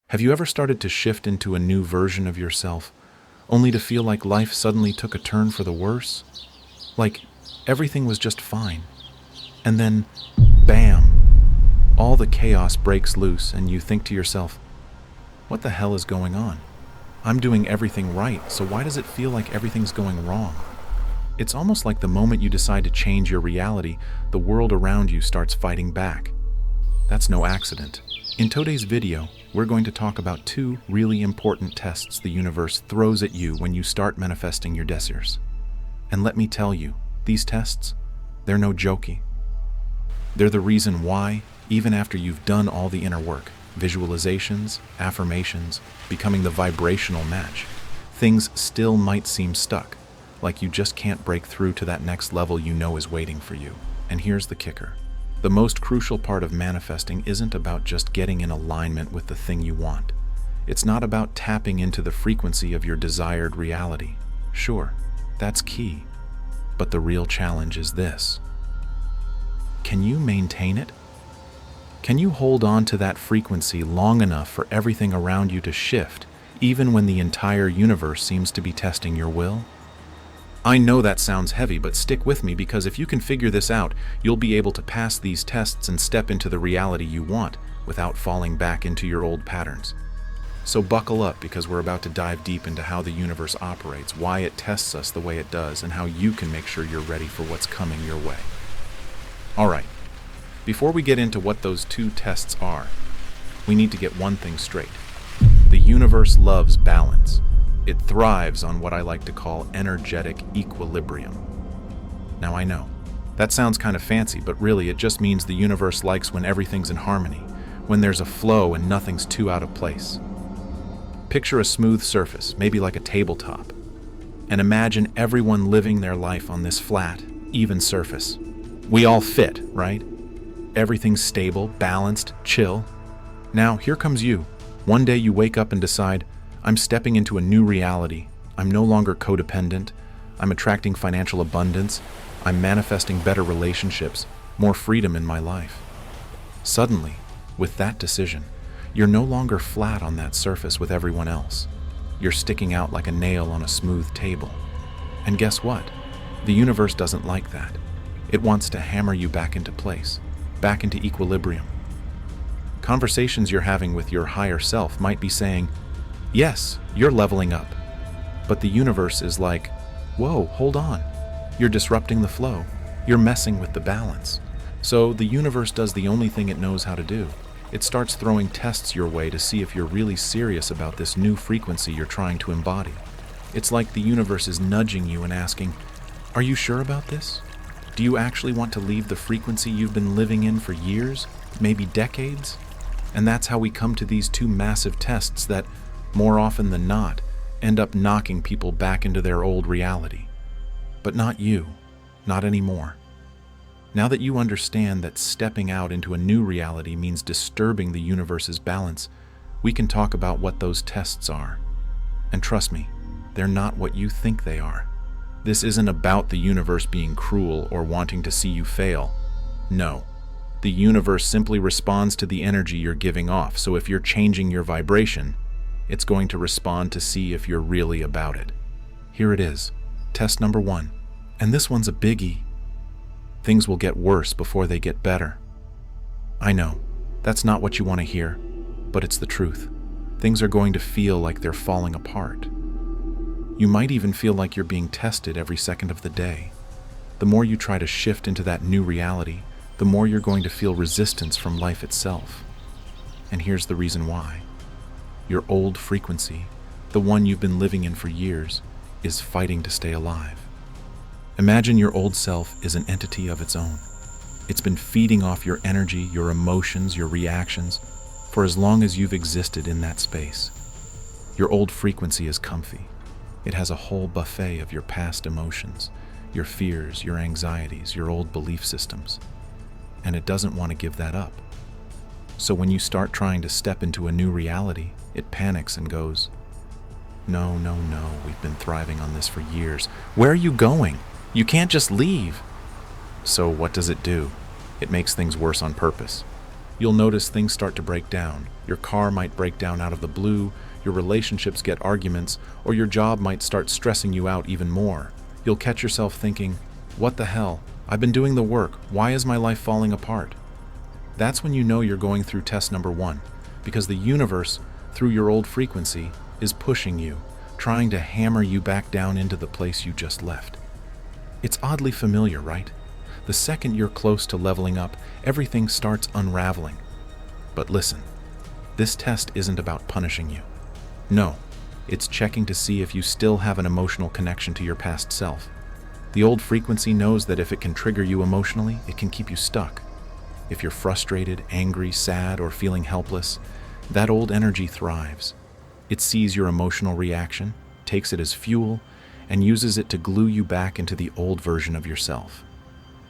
Have you ever started to shift into a new version of yourself, only to feel like life suddenly took a turn for the worse? Like everything was just fine. And then, bam, all the chaos breaks loose and you think to yourself, what the hell is going on? I'm doing everything right, so why does it feel like everything's going wrong? It's almost like the moment you decide to change your reality, the world around you starts fighting back. That's no accident. In today's video, we're going to talk about two really important tests the universe throws at you when you start manifesting your desires. And let me tell you, these tests, they're no jokey. They're the reason why, even after you've done all the inner work, visualizations, affirmations, becoming the vibrational match, things still might seem stuck, like you just can't break through to that next level you know is waiting for you. And here's the kicker. The most crucial part of manifesting isn't about just getting in alignment with the thing you want. It's not about tapping into the frequency of your desired reality. Sure, that's key. But the real challenge is this. Can you maintain it? Can you hold on to that frequency long enough for everything around you to shift, even when the entire universe seems to be testing your will? I know that sounds heavy, but stick with me, because if you can figure this out, you'll be able to pass these tests and step into the reality you want without falling back into your old patterns. So buckle up, because we're about to dive deep into how the universe operates, why it tests us the way it does, and how you can make sure you're ready for what's coming your way. All right, before we get into what those two tests are, we need to get one thing straight. The universe loves balance. It thrives on what I like to call energetic equilibrium. Now I know, that sounds kind of fancy, but really it just means the universe likes when everything's in harmony, when there's a flow and nothing's too out of place. Picture a smooth surface, maybe like a tabletop, and imagine everyone living their life on this flat, even surface. We all fit, right? Everything's stable, balanced, chill. Now here comes you. One day you wake up and decide, I'm stepping into a new reality. I'm no longer codependent. I'm attracting financial abundance. I'm manifesting better relationships, more freedom in my life. Suddenly, with that decision, you're no longer flat on that surface with everyone else. You're sticking out like a nail on a smooth table. And guess what? The universe doesn't like that. It wants to hammer you back into place, back into equilibrium. Conversations you're having with your higher self might be saying, yes, you're leveling up. But the universe is like, whoa, hold on. You're disrupting the flow. You're messing with the balance. So the universe does the only thing it knows how to do. It starts throwing tests your way to see if you're really serious about this new frequency you're trying to embody. It's like the universe is nudging you and asking, are you sure about this? Do you actually want to leave the frequency you've been living in for years, maybe decades? And that's how we come to these two massive tests that, more often than not, end up knocking people back into their old reality. But not you, not anymore. Now that you understand that stepping out into a new reality means disturbing the universe's balance, we can talk about what those tests are. And trust me, they're not what you think they are. This isn't about the universe being cruel or wanting to see you fail. No. The universe simply responds to the energy you're giving off, so if you're changing your vibration, it's going to respond to see if you're really about it. Here it is, test number 1. And this one's a biggie. Things will get worse before they get better. I know, that's not what you want to hear, but it's the truth. Things are going to feel like they're falling apart. You might even feel like you're being tested every second of the day. The more you try to shift into that new reality, the more you're going to feel resistance from life itself. And here's the reason why. Your old frequency, the one you've been living in for years, is fighting to stay alive. Imagine your old self is an entity of its own. It's been feeding off your energy, your emotions, your reactions, for as long as you've existed in that space. Your old frequency is comfy. It has a whole buffet of your past emotions, your fears, your anxieties, your old belief systems. And it doesn't want to give that up. So when you start trying to step into a new reality, it panics and goes, no, we've been thriving on this for years. Where are you going? You can't just leave. So what does it do? It makes things worse on purpose. You'll notice things start to break down. Your car might break down out of the blue, your relationships get arguments, or your job might start stressing you out even more. You'll catch yourself thinking, "What the hell? I've been doing the work. Why is my life falling apart?" That's when you know you're going through test number 1, because the universe, through your old frequency, is pushing you, trying to hammer you back down into the place you just left. It's oddly familiar, right? The second you're close to leveling up, everything starts unraveling. But listen, this test isn't about punishing you. No, it's checking to see if you still have an emotional connection to your past self. The old frequency knows that if it can trigger you emotionally, it can keep you stuck. If you're frustrated, angry, sad, or feeling helpless, that old energy thrives. It sees your emotional reaction, takes it as fuel, and uses it to glue you back into the old version of yourself.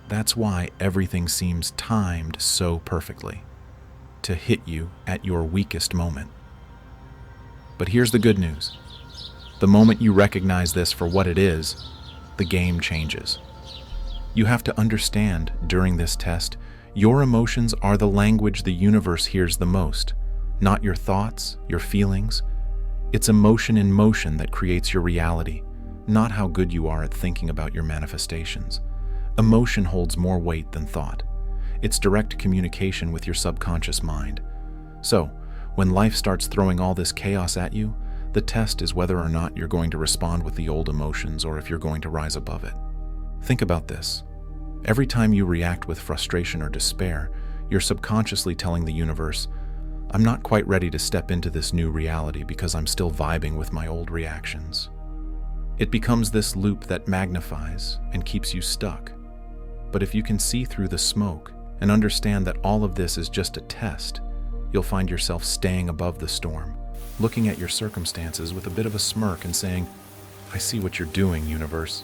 That's why everything seems timed so perfectly, to hit you at your weakest moment. But here's the good news. The moment you recognize this for what it is, the game changes. You have to understand, during this test, your emotions are the language the universe hears the most, not your thoughts, your feelings. It's emotion in motion that creates your reality, not how good you are at thinking about your manifestations. Emotion holds more weight than thought. It's direct communication with your subconscious mind. So, when life starts throwing all this chaos at you, the test is whether or not you're going to respond with the old emotions or if you're going to rise above it. Think about this. Every time you react with frustration or despair, you're subconsciously telling the universe, "I'm not quite ready to step into this new reality because I'm still vibing with my old reactions." It becomes this loop that magnifies and keeps you stuck. But if you can see through the smoke and understand that all of this is just a test, you'll find yourself staying above the storm, looking at your circumstances with a bit of a smirk and saying, "I see what you're doing, universe.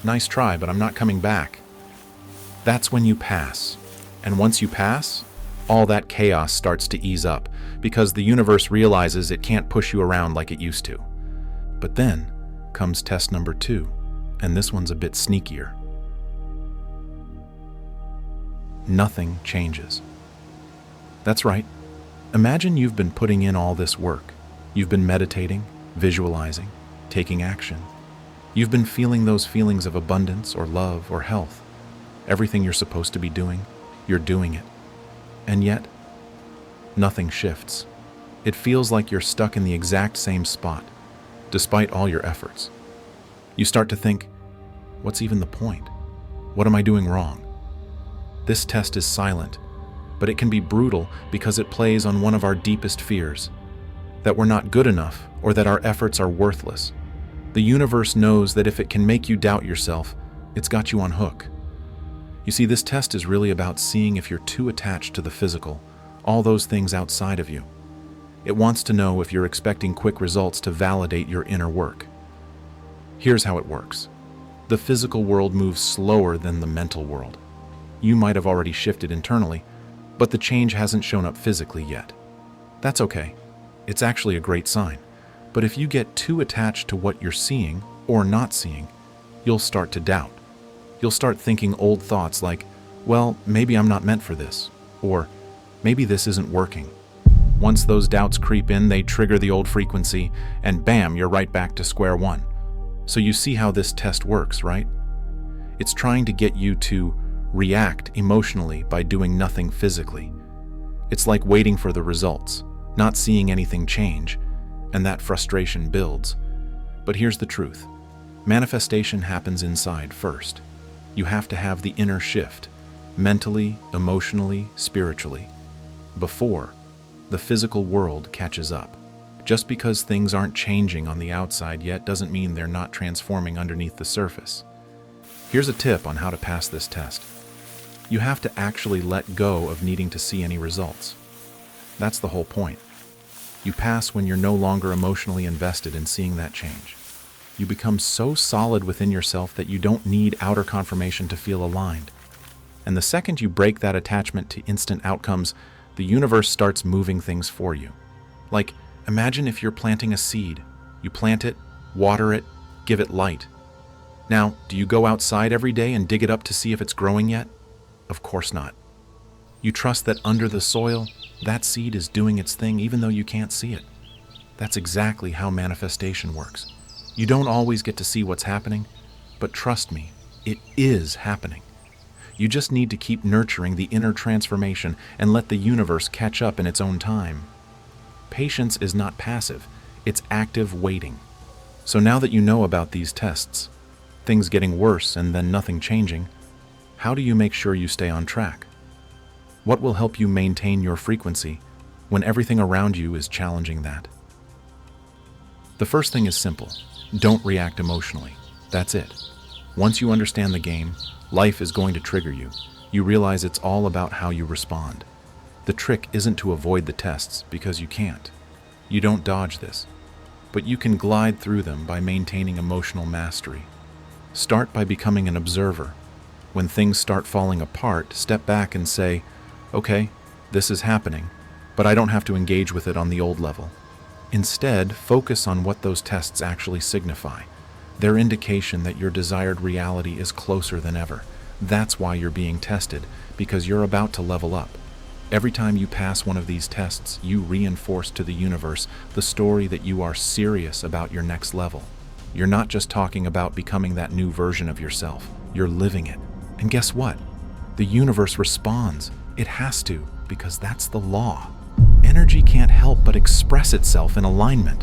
Nice try, but I'm not coming back." That's when you pass. And once you pass, all that chaos starts to ease up because the universe realizes it can't push you around like it used to. But then comes test number 2, and this one's a bit sneakier. Nothing changes. That's right. Imagine you've been putting in all this work. You've been meditating, visualizing, taking action. You've been feeling those feelings of abundance or love or health. Everything you're supposed to be doing, you're doing it. And yet, nothing shifts. It feels like you're stuck in the exact same spot, despite all your efforts. You start to think, what's even the point? What am I doing wrong? This test is silent, but it can be brutal because it plays on one of our deepest fears, that we're not good enough or that our efforts are worthless. The universe knows that if it can make you doubt yourself, it's got you on hook. You see, this test is really about seeing if you're too attached to the physical, all those things outside of you. It wants to know if you're expecting quick results to validate your inner work. Here's how it works. The physical world moves slower than the mental world. You might have already shifted internally, but the change hasn't shown up physically yet. That's okay. It's actually a great sign. But if you get too attached to what you're seeing or not seeing, you'll start to doubt. You'll start thinking old thoughts like, well, maybe I'm not meant for this, or maybe this isn't working. Once those doubts creep in, they trigger the old frequency, and bam, you're right back to square one. So you see how this test works, right? It's trying to get you to react emotionally by doing nothing physically. It's like waiting for the results, not seeing anything change, and that frustration builds. But here's the truth. Manifestation happens inside first. You have to have the inner shift, mentally, emotionally, spiritually, before the physical world catches up. Just because things aren't changing on the outside yet doesn't mean they're not transforming underneath the surface. Here's a tip on how to pass this test. You have to actually let go of needing to see any results. That's the whole point. You pass when you're no longer emotionally invested in seeing that change. You become so solid within yourself that you don't need outer confirmation to feel aligned. And the second you break that attachment to instant outcomes, the universe starts moving things for you. Like, imagine if you're planting a seed. You plant it, water it, give it light. Now, do you go outside every day and dig it up to see if it's growing yet? Of course not. You trust that under the soil, that seed is doing its thing even though you can't see it. That's exactly how manifestation works. You don't always get to see what's happening, but trust me, it is happening. You just need to keep nurturing the inner transformation and let the universe catch up in its own time. Patience is not passive, it's active waiting. So now that you know about these tests, things getting worse and then nothing changing, how do you make sure you stay on track? What will help you maintain your frequency when everything around you is challenging that? The first thing is simple. Don't react emotionally. That's it. Once you understand the game, life is going to trigger you. You realize it's all about how you respond. The trick isn't to avoid the tests, because you can't. You don't dodge this. But you can glide through them by maintaining emotional mastery. Start by becoming an observer. When things start falling apart, step back and say, okay, this is happening, but I don't have to engage with it on the old level. Instead, focus on what those tests actually signify. Their indication that your desired reality is closer than ever. That's why you're being tested, because you're about to level up. Every time you pass one of these tests, you reinforce to the universe the story that you are serious about your next level. You're not just talking about becoming that new version of yourself. You're living it. And guess what? The universe responds. It has to, because that's the law. Energy can't help but express itself in alignment.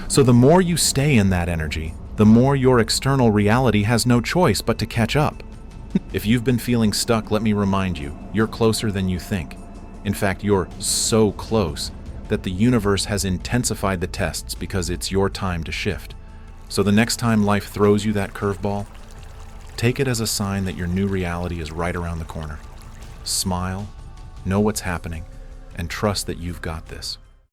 So the more you stay in that energy, the more your external reality has no choice but to catch up. If you've been feeling stuck, let me remind you, you're closer than you think. In fact, you're so close that the universe has intensified the tests because it's your time to shift. So the next time life throws you that curveball, take it as a sign that your new reality is right around the corner. Smile, know what's happening, and trust that you've got this.